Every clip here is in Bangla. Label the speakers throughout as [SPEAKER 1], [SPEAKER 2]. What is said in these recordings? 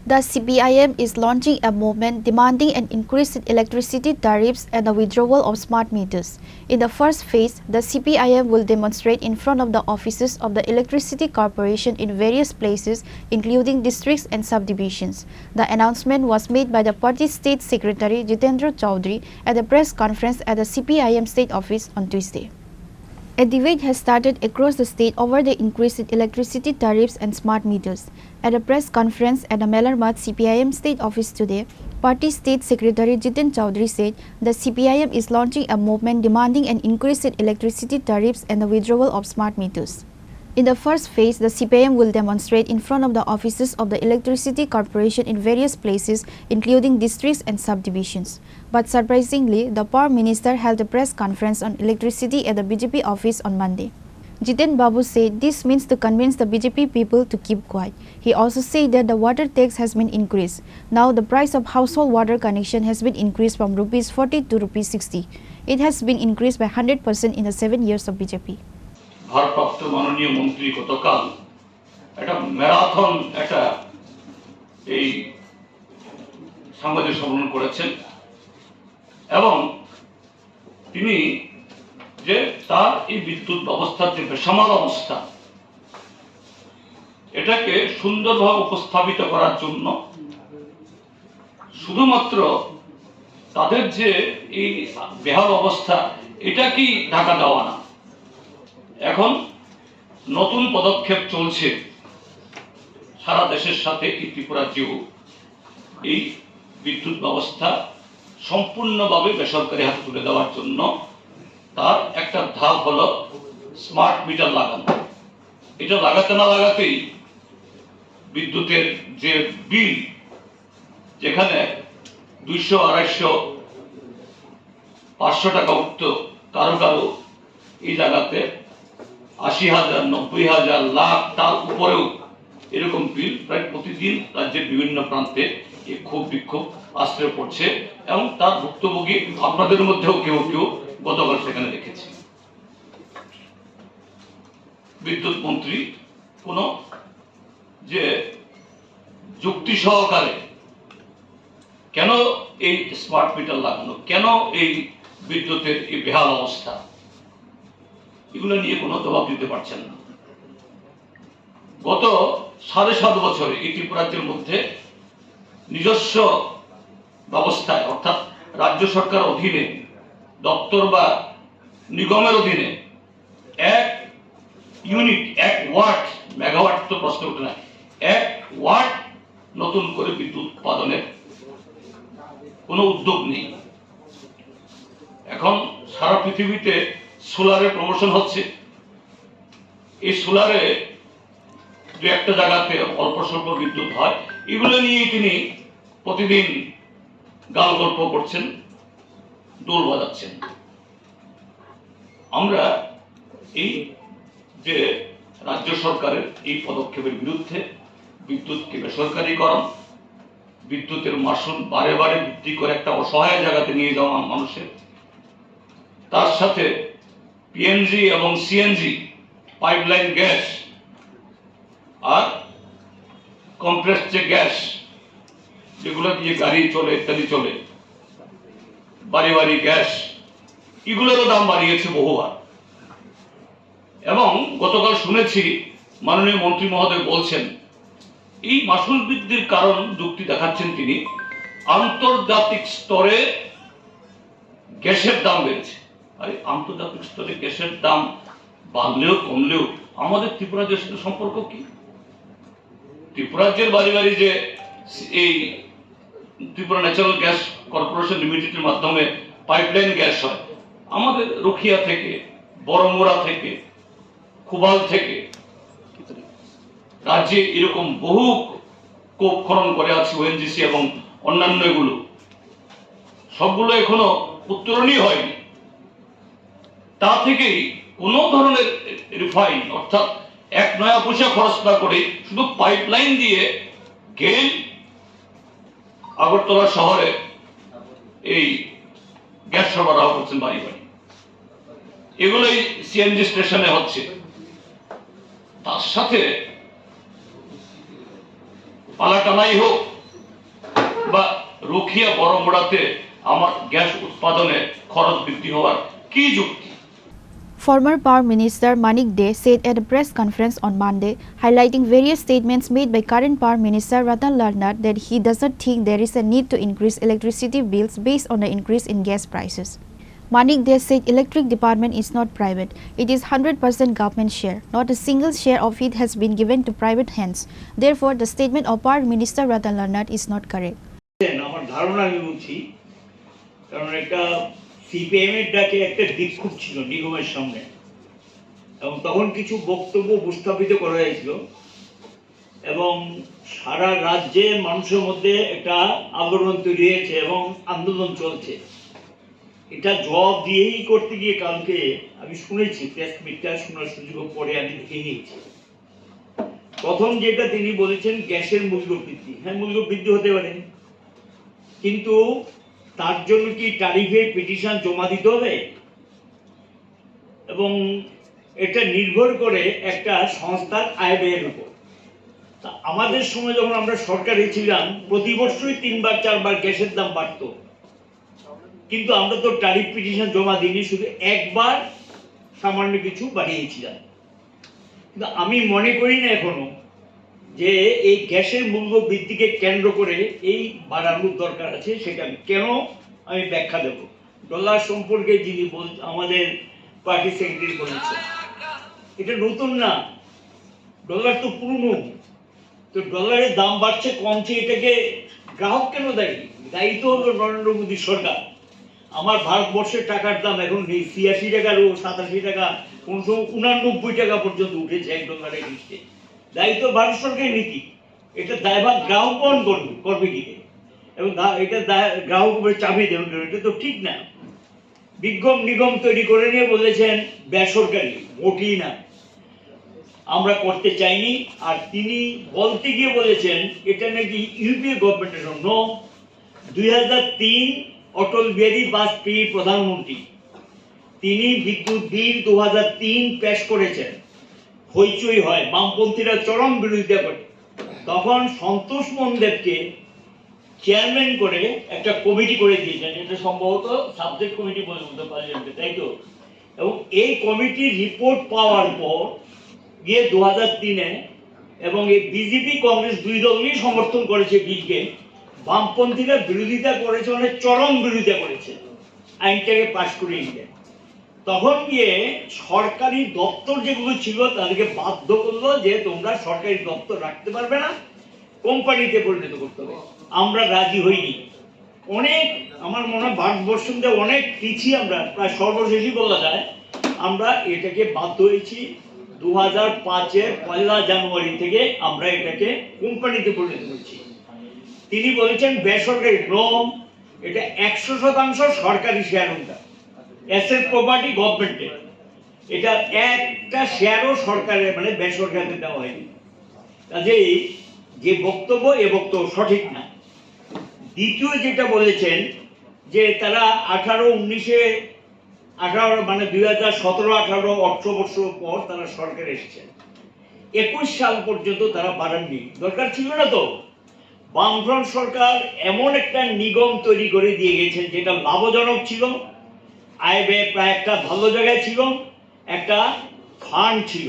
[SPEAKER 1] The CPIM is launching a movement demanding an increase in electricity tariffs and the withdrawal of smart meters. In the first phase, the CPIM will demonstrate in front of the offices of the Electricity Corporation in various places, including districts and subdivisions. The announcement was made by the party State Secretary Jitendra Chowdhury at a press conference at the CPIM State Office on Tuesday. A debate has started across the state over the increase in electricity tariffs and smart meters. At a press conference at the Mellarmat CPIM State Office today, Party State Secretary Jiten Chowdhury said the CPIM is launching a movement demanding an increase in electricity tariffs and the withdrawal of smart meters. In the first phase, the CPIM will demonstrate in front of the offices of the Electricity Corporation in various places, including districts and subdivisions. But surprisingly, the Power Minister held a press conference on electricity at the BJP office on Monday. Jiten Babu said this means to convince the BJP people to keep quiet. He also said that the water tax has been increased. Now the price of household water connection has been increased from Rs 40 to Rs 60. It has been increased by 100% in the 7 years of BJP.
[SPEAKER 2] ভারপ্রাপ্ত মাননীয় মন্ত্রী গতকাল একটা ম্যারাথন এই সাংবাদিক সম্মেলন করেছেন এবং তিনি যে তার এই বিদ্যুৎ ব্যবস্থার যে বেসামাল অবস্থা এটাকে সুন্দরভাবে উপস্থাপিত করার জন্য শুধুমাত্র তাদের যে এই বেহাল অবস্থা এটা কি ঢাকা দেওয়া না, এখন নতুন পদক্ষেপ চলছে সারা দেশের সাথে ত্রিপুরাজ্যেও এই বিদ্যুৎ ব্যবস্থা সম্পূর্ণভাবে বেসরকারি হাতে তুলে দেওয়ার জন্য তার একটা ধাপ হলো স্মার্ট মিটার লাগানো। এটা লাগাতে না লাগাতেই বিদ্যুতের যে বিল যেখানে 200, 250, 500 টাকা উঠত, কারো কারো এই জায়গাতে 80,000, 90,000, লাখ তার উপরেও এরকম বিল প্রায় প্রতিদিন রাজ্যের বিভিন্ন প্রান্তে এই ক্ষোভ বিক্ষোভ আশ্রয় পড়ছে এবং তার ভুক্তভোগী আপনাদের মধ্যেও কেউ কেউ গতকাল সেখানে দেখেছি। বিদ্যুৎ মন্ত্রী কোন যে যুক্তি সহকারে কেন এই স্মার্ট মিটার লাগানো, কেন এই বিদ্যুতের এই বেহাল অবস্থা, এগুলো নিয়ে কোনো জবাব দিতে পারছেন না। গত 7.5 বছরে এই ত্রিপুরাজ্যের মধ্যে নিজস্ব ব্যবস্থায় অর্থাৎ রাজ্য সরকার অধীনে দপ্তর বা নিগমের অধীনে 1 ইউনিট, 1 ওয়াট, মেগাওয়াট তো প্রশ্ন ওঠে না, 1 ওয়াট নতুন করে বিদ্যুৎ উৎপাদনের কোনো উদ্যোগ নেই। এখন সারা পৃথিবীতে সোলারের প্রমোশন হচ্ছে। এই সোলারে দু একটা জায়গাতে অল্প স্বল্প বিদ্যুৎ হয়, এগুলো নিয়ে তিনি প্রতিদিন গাল গল্প করছেন, দোল বাজাচ্ছেন। আমরা এই যে রাজ্য সরকারের এই পদক্ষেপের বিরুদ্ধে বিদ্যুৎকে বেসরকারীকরণ, বিদ্যুতের মাসুল বারে বারে বৃদ্ধি করে একটা অসহায় জায়গাতে নিয়ে যাওয়া মানুষের, তার সাথে পিএনজি এবং সিএনজি পাইপলাইন গ্যাস আর কম্প্রেসড যে গ্যাস যেগুলো দিয়ে গাড়ি চলে ইত্যাদি চলে, বাড়ি বাড়ি গ্যাস, এগুলোরও দাম বাড়িয়েছে বহুবার। এবং গতকাল শুনেছি মাননীয় মন্ত্রী মহোদয় বলছেন এই মাসুল বৃদ্ধির কারণ যুক্তি দেখাচ্ছেন তিনি, আন্তর্জাতিক স্তরে গ্যাসের দাম বেড়েছে। আরে আন্তর্জাতিক স্তরে গ্যাসের দাম বাড়লেও কমলেও আমাদের ত্রিপুরাজ্যের সাথে সম্পর্ক কি? ত্রিপুরাজ্যের বাড়ি বাড়ি যে এই ত্রিপুরা ন্যাচারাল গ্যাস কর্পোরেশন লিমিটেডের মাধ্যমে পাইপলাইন গ্যাস হয়, আমাদের রুখিয়া থেকে, বড়মোড়া থেকে, খুবাল থেকে রাজ্যে এরকম বহু কোপ খনন করে আছে ওএনজিসি এবং অন্যান্য এগুলো সবগুলো এখনো উত্তরণই হয়নি। তা থেকেই কোনো ধরনের রিফাইন অর্থাৎ 1 নয়া পয়সা খরচ না করে শুধু পাইপলাইন দিয়ে গেল আগরতলা শহরে এই গ্যাস সরবরাহ করছেন বাড়ি বাড়ি। এগুলোই সিএনজি স্টেশনে হচ্ছে। তার সাথে পালাটানাই হোক বা রুখিয়া বড়মুড়াতে আমার গ্যাস উৎপাদনে খরচ বৃদ্ধি হওয়ার কি যুক্তি?
[SPEAKER 1] Former Power Minister Manik De said at a press conference on Monday, highlighting various statements made by current Power Minister Ratan Lal Nath that he does not think there is a need to increase electricity bills based on the increase in gas prices. Manik De said electric department is not private. It is 100% government share. Not a single share of it has been given to private hands. Therefore, the statement of Power Minister Ratan Lal Nath is not correct.
[SPEAKER 3] আমার ধারণা আমি বলছি, কারণ এটা সিপিএম এর ডাকে একটা বিক্ষোভ ছিল নিগমের সামনে, এবং তখন কিছু বক্তব্য উপস্থাপিত করা হয়েছিল এবং সারা রাজ্যে মানুষের মধ্যে একটা আন্দোলন তৈরি হয়েছে এবং আন্দোলন চলছে। এটা জবাব দিয়েই করতে গিয়ে কালকে আমি শুনেছি, প্রেস মিটটা শোনার সুযোগ পরে আমি দেখে নিয়েছি। প্রথম যেটা তিনি বলেছেন গ্যাসের মূল্য বৃদ্ধি, হ্যাঁ মূল্য বৃদ্ধি হতে পারে, কিন্তু তার জন্য কি ট্যারিফে পিটিশন জমা দিতে হবে? এবং এটা নির্ভর করে একটা সংস্থার আয় ব্যয়ের উপর। তা আমাদের সময় যখন আমরা সরকারে ছিলাম প্রতি বছরই 3-4বার গ্যাসের দাম বাড়তো, কিন্তু আমরা তো ট্যারিফ পিটিশন জমা দিইনি, শুধু একবার সামান্য কিছু বাড়িয়েছিলাম। কিন্তু আমি মনে করি না এখনো যে এই গ্যাসের মূল্য বৃদ্ধিকে কেন্দ্র করে এই বাড়ানোর দরকার আছে। সেটা কেন আমি ব্যাখ্যা দেব। ডলার সম্পর্কে যিনি আমাদের পার্টি সেক্রেটারি বলেছেন, এটা নতুন না, ডলার তো পুরনো। তো ডলারের দাম বাড়ছে কমছে, এটাকে গ্রাহক কেন দায়ী? দায়ী তো হলো নরেন্দ্র মোদী সরকার। আমার ভারতবর্ষের টাকার দাম এখন নেই 86 টাকার ও 87 টাকা, কোন সময় 89 টাকা পর্যন্ত উঠেছে $1 এগেইনস্টে। দায়িত্ব ভারত সরকারের নীতি, এটা দায়ভার গ্রাহক বহন করবে কি? এবং এটা গ্রাহক উপরে চাপিয়ে দেবেন, এটা তো ঠিক না। বিজ্ঞম নিগম তৈরি করে নিয়ে বলেছেন বেসরকারি, মোটেই না, আমরা করতে চাইনি। আর তিনি বলতে গিয়ে বলেছেন এটা নাকি ইউপিএ গভর্নমেন্টের জন্য। 2003 অটল বিহারী বাজপেয়ী প্রধানমন্ত্রী, তিনি বিদ্যুৎ বিল 2003 পেশ করেছেন। হইচই হয়, বামপন্থীরা চরম বিরোধিতা করে। তখন সন্তোষ মনদেবকে চেয়ারম্যান করে একটা কমিটি করে দিয়েছেন, এটা সম্ভবত সাবজেক্ট কমিটি বলে বলতে পার্লামেন্টে, তাই তো? এবং এই কমিটির রিপোর্ট পাওয়ার পর গিয়ে 2003-এ, এবং এই বিজেপি কংগ্রেস দুই দলই সমর্থন করেছে বিলকে, বামপন্থীরা বিরোধিতা করেছে, মানে চরম বিরোধিতা করেছে, আইনটাকে পাশ করিয়ে নিয়ে। তখন গিয়ে সরকারি দপ্তর যেগুলো ছিল তাদেরকে বাধ্য করলো যে তোমরা সরকারি দপ্তর রাখতে পারবে না, কোম্পানিতে পরিণত করতে হবে। আমরা রাজি হইনি। অনেক, আমার মনে হয় ভারতবর্ষের মধ্যে অনেক পিছিয়ে, আমরা প্রায় সর্বশেষই বলা যায়, আমরা এটাকে বাধ্য হয়েছি 2005-এর 1 জানুয়ারি থেকে আমরা এটাকে কোম্পানিতে পরিণত করছি। তিনি বলেছেন বেসরকারি নম, এটা 100% সরকারি শেয়ার হোল্ডার, অ্যাসেট প্রপার্টি গভর্নমেন্টের, এটা একটা শেয়ারও সরকারের মানে বেসরকারিতে দেওয়া হয়নি। কাজেই যে বক্তব্য, এ বক্তব্য সঠিক না। দ্বিতীয় যেটা বলেছেন যে তারা 18 মানে 2017-18 অর্থবর্ষ পর তারা সরকার এসেছেন, 21 সাল পর্যন্ত তারা বাড়াননি, দরকার ছিল না তো। বামফ্রন্ট সরকার এমন একটা নিগম তৈরি করে দিয়ে গেছেন যেটা লাভজনক ছিল, আয় ব্যয় প্রায় একটা ভালো জায়গায় ছিল, একটা ফান্ড ছিল,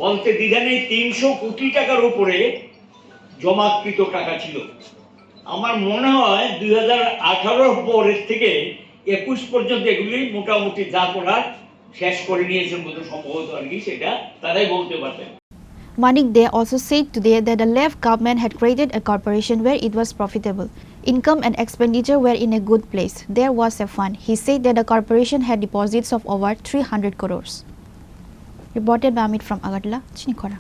[SPEAKER 3] বলতে দ্বিধা নেই 300 কোটি টাকার উপরে জমাকৃত টাকা ছিল। আমার মনে হয় 2018 পরের থেকে 21 পর্যন্ত এগুলি মোটামুটি যা করার শেষ করে নিয়েছেন বলে সম্ভবত আর কি, সেটা তারাই বলতে পারবেন।
[SPEAKER 1] Manik De also said today that the left government had created a corporation where it was profitable. Income and expenditure were in a good place. There was a fund. He said that the corporation had deposits of over 300 crores. Reported by Amit from Agartala, Chinikhara.